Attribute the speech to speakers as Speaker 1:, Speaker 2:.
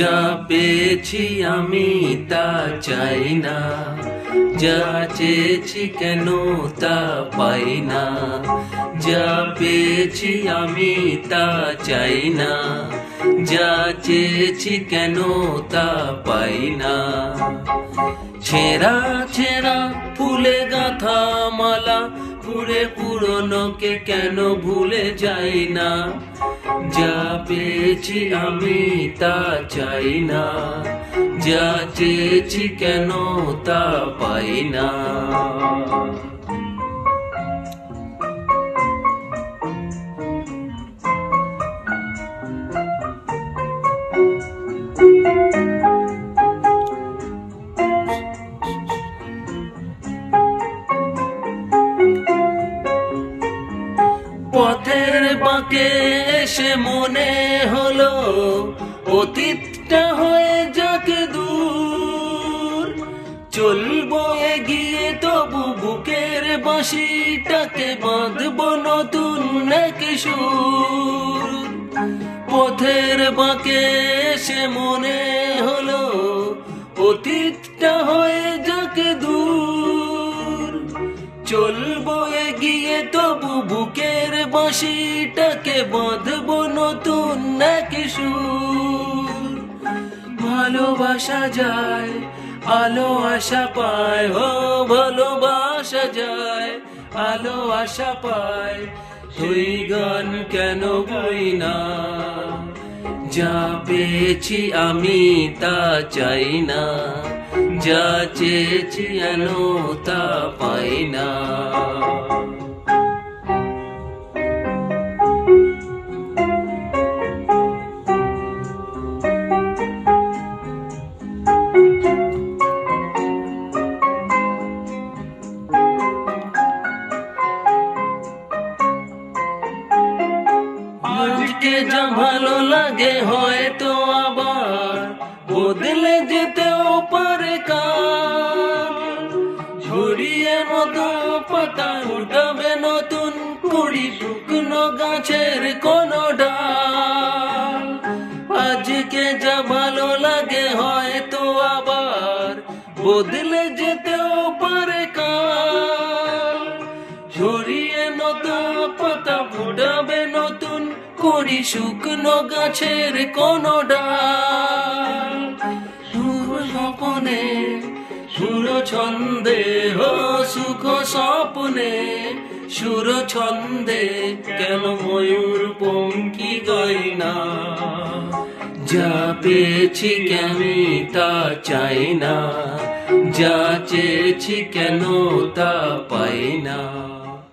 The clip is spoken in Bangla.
Speaker 1: যা পেয়েছি আমি তা চাই না, যা চেয়েছি কেন তা পাই না। যা পেয়েছি আমি তা চাই না, যা চেয়েছি কেন তা পাই না। ছেঁড়া ছেঁড়া ফুলে গাঁথা মালা পুরে পুরনোকে কেন ভুলে যাই না। যা পেয়েছি আমি তা চাই না, যা চেয়েছি কেন তা পাই না। পথের বাঁকে এসে মনে হলো অতীতটা হয়ে যাকে দূর। চলবো এগিয়ে তবু বুকের বাঁশিটাকে বাঁধবো নতুন এক সুর। পথের বাঁকে এসে মনে হলো অতীতটা হয়ে যাকে দূর। চলবো এগিয়ে তবু বুকের বাঁশিটাকে বাঁধবো নতুন এক সুর। ভালোবাসা যায় আলো আশা পায়, ও ভালোবাসা যায় আলো আশা পায়। তুই গান কেন বই না, যা পেয়েছি আমি তা চাই না, যা চেয়েছি যেন তা পাই না। আজকে যা ভালো লাগে হয়তো আবার বদলে যেতেও পারে কাল। ঝরিয়ে মতো পাতা উঠাবে নতুন কুড়ি, শুকনো গাছের কোনো ডাল। আজকে যা ভালো লাগে হয়তো আবার বদলে যেতেও পারে কাল। ঝরিয়ে নতুন পাতা ফুটাবে নতুন কুড়ি, শুকনো গাছের কোনো ডাল। সুর স্বপনে সুর ছন্দে, হো সুখ স্বপনে সুর ছন্দে কেন ময়ূর পঙ্খী গাই না। যা পেয়েছি কেন তা চাই না, যা চেয়েছি কেন তা পাই না।